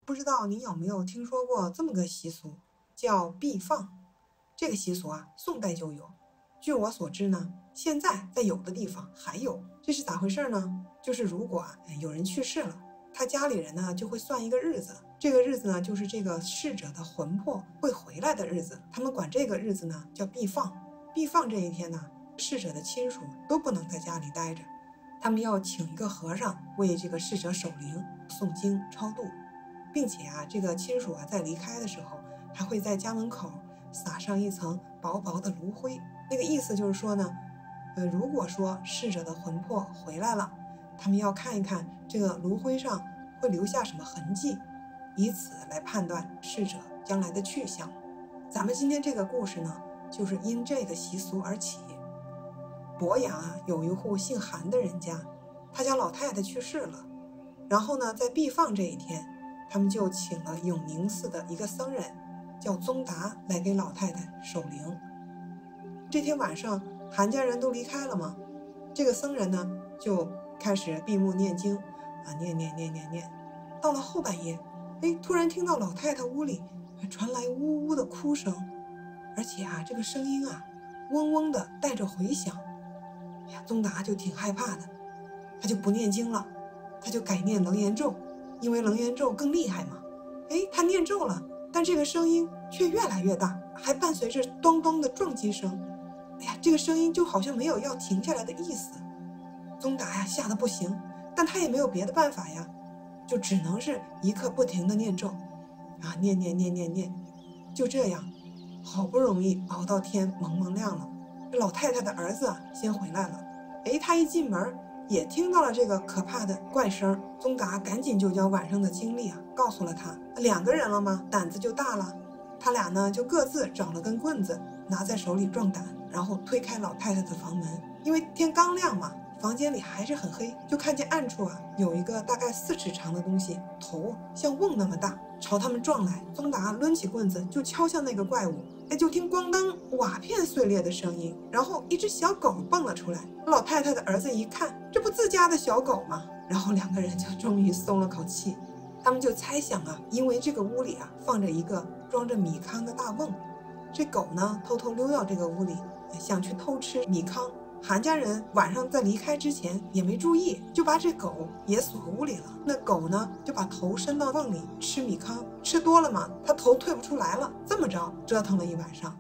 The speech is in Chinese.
不知道您有没有听说过这么个习俗，叫避放。这个习俗啊，宋代就有。据我所知呢，现在在有的地方还有。这是咋回事呢？就是如果有人去世了，他家里人呢就会算一个日子，这个日子呢就是这个逝者的魂魄会回来的日子，他们管这个日子呢叫避放。避放这一天呢，逝者的亲属都不能在家里待着，他们要请一个和尚为这个逝者守灵、诵经、超度，并且这个亲属在离开的时候，还会在家门口撒上一层薄薄的炉灰。那个意思就是说呢，如果说逝者的魂魄回来了，他们要看一看这个炉灰上会留下什么痕迹，以此来判断逝者将来的去向。咱们今天这个故事呢，就是因这个习俗而起。博阳有一户姓韩的人家，他家老太太去世了，然后呢，在避放这一天，他们就请了永宁寺的一个僧人，叫宗达，来给老太太守灵。这天晚上，韩家人都离开了嘛，这个僧人呢，就开始闭目念经，念。到了后半夜，突然听到老太太屋里传来呜呜的哭声，而且这个声音嗡嗡的带着回响。宗达就挺害怕的，他就不念经了，他就改念楞严咒，因为楞严咒更厉害嘛。他念咒了，但这个声音却越来越大，还伴随着咚咚的撞击声。这个声音就好像没有要停下来的意思。宗达吓得不行，但他也没有别的办法呀，就只能是一刻不停的念咒，念。就这样，好不容易熬到天蒙蒙亮了，老太太的儿子先回来了。他一进门也听到了这个可怕的怪声。宗达赶紧就将晚上的经历告诉了他。两个人了嘛，胆子就大了。他俩呢就各自找了根棍子，拿在手里壮胆，然后推开老太太的房门。因为天刚亮嘛，房间里还是很黑，就看见暗处有一个大概4尺长的东西，头像瓮那么大，朝他们撞来。宗达抡起棍子就敲向那个怪物，就听咣当瓦片碎裂的声音，然后一只小狗蹦了出来。老太太的儿子一看，这不自家的小狗吗？然后两个人就终于松了口气。他们就猜想因为这个屋里放着一个装着米糠的大瓮，这狗呢偷偷溜到这个屋里，想去偷吃米糠。韩家人晚上在离开之前也没注意，就把这狗也锁屋里了。那狗呢就把头伸到瓮里吃米糠，吃多了嘛，它头退不出来了。这么着折腾了一晚上。